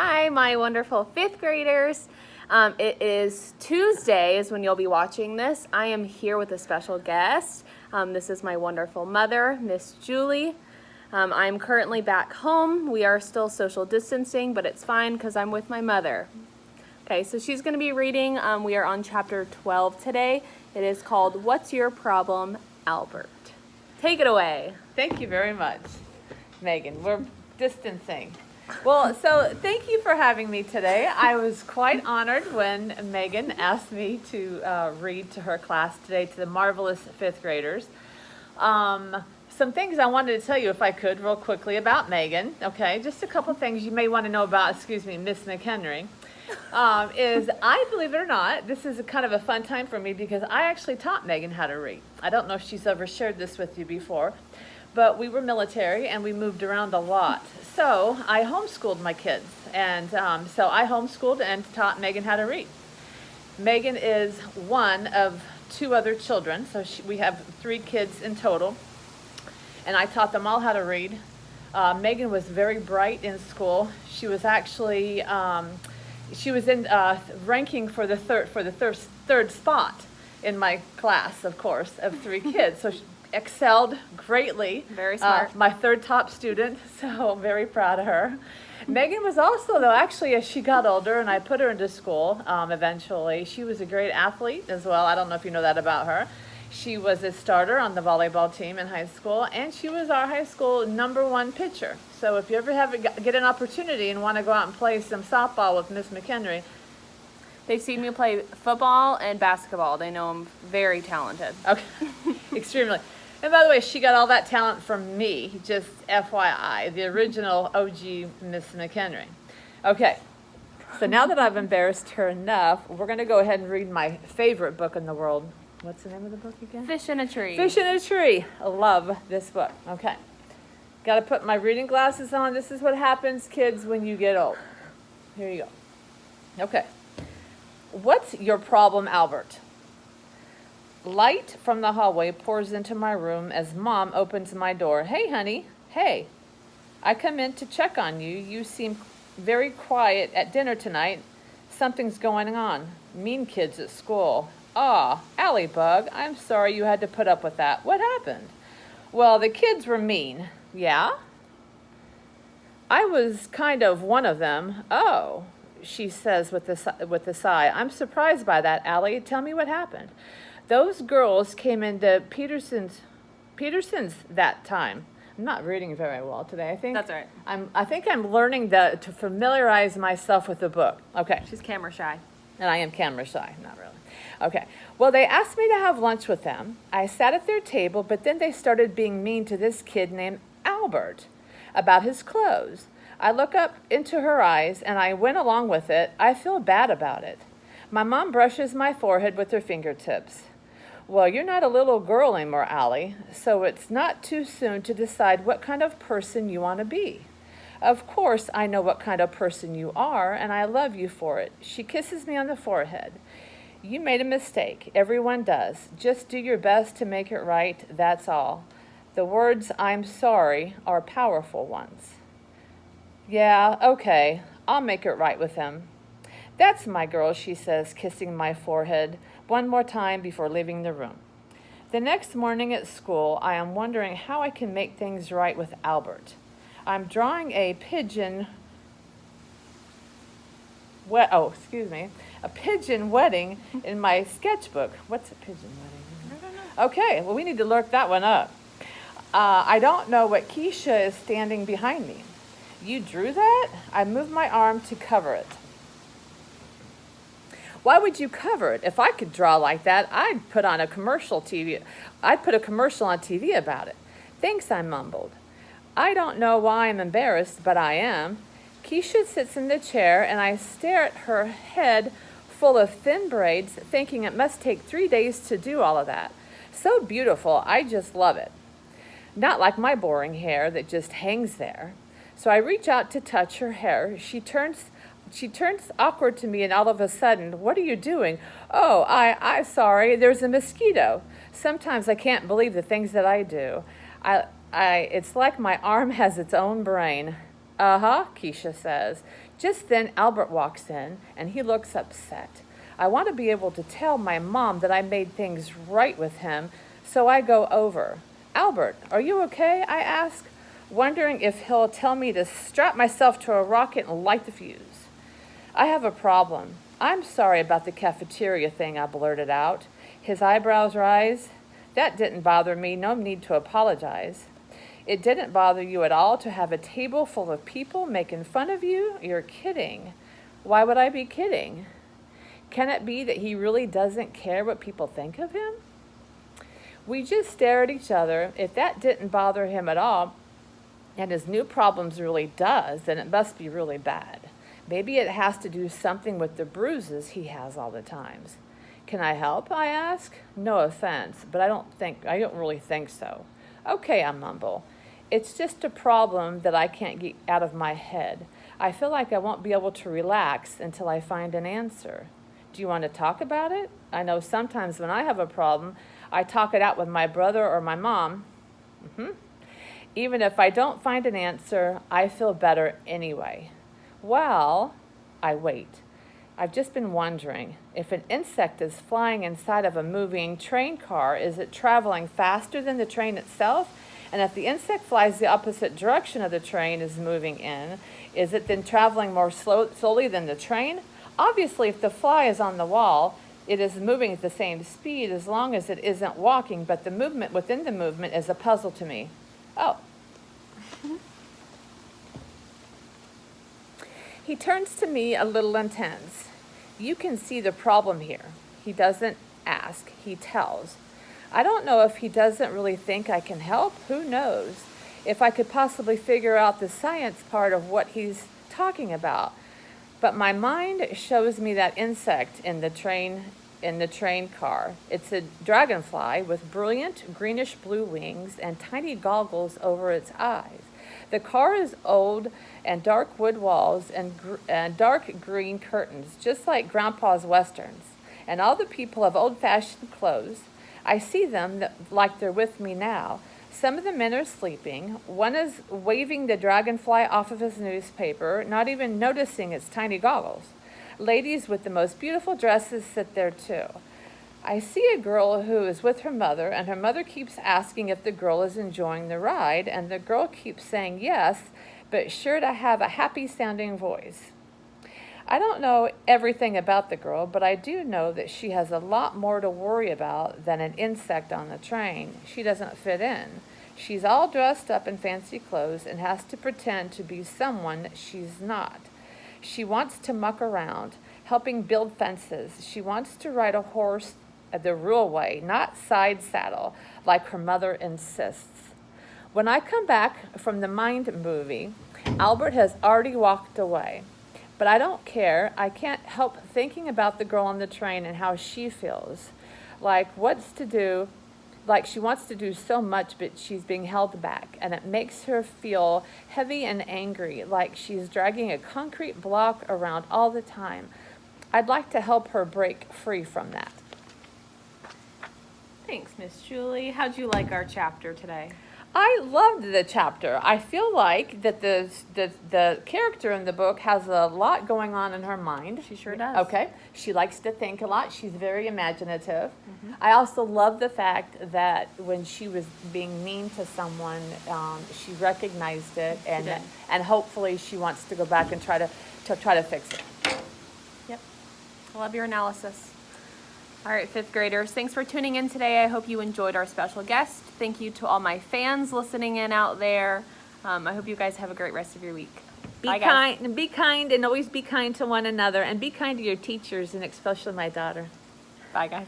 Hi, my wonderful fifth graders. It is Tuesday is when you'll be watching this. I am here with a special guest. This is my wonderful mother, Miss Julie. I'm currently back home. We are still social distancing, but it's fine because I'm with my mother. Okay, so she's going to be reading. We are on chapter 12 today. It is called What's Your Problem, Albert? Take it away. Thank you very much, Megan. We're distancing. Well, so thank you for having me today. I was quite honored when Megan asked me to read to her class today, to the marvelous fifth graders. Some things I wanted to tell you, if I could, real quickly about Megan. Okay, just a couple things you may want to know about, Miss McHenry. Is I, believe it or not, this is a kind of a fun time for me because I actually taught Megan how to read. I don't know if she's ever shared this with you before, but we were military and we moved around a lot. So I homeschooled my kids, and so I homeschooled and taught Megan how to read. Megan is one of two other children, so we have three kids in total, and I taught them all how to read. Megan was very bright in school. She was actually she was in ranking for the third spot in my class, of course, of three kids. So she excelled greatly. Very smart. My third top student, so very proud of her. Megan was also, though, actually, as she got older and I put her into school eventually, she was a great athlete as well. I don't know if you know that about her. She was a starter on the volleyball team in high school, and she was our high school #1 pitcher. So if you ever get an opportunity and want to go out and play some softball with Miss McHenry, They've seen me play football and basketball. They know I'm very talented. okay, extremely. And by the way, she got all that talent from me, just FYI, the original OG Miss McHenry. Okay, so now that I've embarrassed her enough, we're going to go ahead and read my favorite book in the world. What's the name of the book again? Fish in a Tree. Fish in a Tree. I love this book. Okay. Got to put my reading glasses on. This is what happens, kids, when you get old. Here you go. Okay. What's your problem, Albert? Light from the hallway pours into my room as Mom opens my door. Hey, honey. Hey. I come in to check on you. You seem very quiet at dinner tonight. Something's going on. Mean kids at school. Aw, Allie Bug, I'm sorry you had to put up with that. What happened? Well, the kids were mean. Yeah? I was kind of one of them. Oh, she says with a sigh. I'm surprised by that, Allie. Tell me what happened. Those girls came into Peterson's that time. I'm not reading very well today. I think That's right. I think I'm learning to familiarize myself with the book. Okay. She's camera shy. And I am camera shy, not really. Okay. Well, they asked me to have lunch with them. I sat at their table, but then they started being mean to this kid named Albert about his clothes. I look up into her eyes, and I went along with it. I feel bad about it. My mom brushes my forehead with her fingertips. Well, you're not a little girl anymore, Allie, so it's not too soon to decide what kind of person you want to be. Of course, I know what kind of person you are, and I love you for it. She kisses me on the forehead. You made a mistake. Everyone does. Just do your best to make it right, that's all. The words, I'm sorry, are powerful ones. Yeah, okay, I'll make it right with him. That's my girl, she says, kissing my forehead one more time before leaving the room. The next morning at school, I am wondering how I can make things right with Albert. I'm drawing a pigeon wedding in my sketchbook. What's a pigeon wedding? I don't know. Okay, well, we need to look that one up. I don't know what Keisha is standing behind me. You drew that? I moved my arm to cover it. Why would you cover it? If I could draw like that, I'd put a commercial on TV about it. Thanks, I mumbled. I don't know why I'm embarrassed, but I am. Keisha sits in the chair, and I stare at her head full of thin braids, thinking it must take 3 days to do all of that. So beautiful, I just love it. Not like my boring hair that just hangs there. So I reach out to touch her hair. She turns awkward to me, and all of a sudden, what are you doing? Oh, I'm sorry, there's a mosquito. Sometimes I can't believe the things that I do. It's like my arm has its own brain. Uh-huh, Keisha says. Just then Albert walks in, and he looks upset. I want to be able to tell my mom that I made things right with him, so I go over. Albert, are you okay? I ask, wondering if he'll tell me to strap myself to a rocket and light the fuse. I have a problem. I'm sorry about the cafeteria thing, I blurted out. His eyebrows rise. That didn't bother me. No need to apologize. It didn't bother you at all to have a table full of people making fun of you? You're kidding. Why would I be kidding? Can it be that he really doesn't care what people think of him? We just stare at each other. If that didn't bother him at all, and his new problems really does, then it must be really bad. Maybe it has to do something with the bruises he has all the times. Can I help? I ask. No offense, but I don't really think so. Okay, I mumble. It's just a problem that I can't get out of my head. I feel like I won't be able to relax until I find an answer. Do you want to talk about it? I know sometimes when I have a problem, I talk it out with my brother or my mom. Even if I don't find an answer, I feel better anyway. Well, I wait. I've just been wondering, if an insect is flying inside of a moving train car, is it traveling faster than the train itself? And if the insect flies the opposite direction of the train is moving in, is it then traveling more slowly than the train? Obviously, if the fly is on the wall, it is moving at the same speed as long as it isn't walking, but the movement within the movement is a puzzle to me. Oh. He turns to me a little intense. You can see the problem here. He doesn't ask, he tells. I don't know if he doesn't really think I can help. Who knows? If I could possibly figure out the science part of what he's talking about. But my mind shows me that insect in the train car. It's a dragonfly with brilliant greenish blue wings and tiny goggles over its eyes. The car is old and dark wood walls and dark green curtains, just like Grandpa's westerns. And all the people have old-fashioned clothes. I see them like they're with me now. Some of the men are sleeping. One is waving the dragonfly off of his newspaper, not even noticing its tiny goggles. Ladies with the most beautiful dresses sit there too. I see a girl who is with her mother, and her mother keeps asking if the girl is enjoying the ride, and the girl keeps saying yes, but sure to have a happy-sounding voice. I don't know everything about the girl, but I do know that she has a lot more to worry about than an insect on the train. She doesn't fit in. She's all dressed up in fancy clothes and has to pretend to be someone she's not. She wants to muck around, helping build fences. She wants to ride a horse the real way, not side saddle, like her mother insists. When I come back from the Mind movie, Albert has already walked away. But I don't care. I can't help thinking about the girl on the train and how she feels. Like she wants to do so much, but she's being held back. And it makes her feel heavy and angry, like she's dragging a concrete block around all the time. I'd like to help her break free from that. Thanks, Miss Julie. How'd you like our chapter today? I loved the chapter. I feel like that the character in the book has a lot going on in her mind. She sure does. Okay. She likes to think a lot. She's very imaginative. I also love the fact that when she was being mean to someone, she recognized it, and hopefully she wants to go back and try to fix it. Yep. I love your analysis. All right, fifth graders, thanks for tuning in today. I hope you enjoyed our special guest. Thank you to all my fans listening in out there. I hope you guys have a great rest of your week. Be kind, and always be kind to one another, and be kind to your teachers, and especially my daughter. Bye, guys.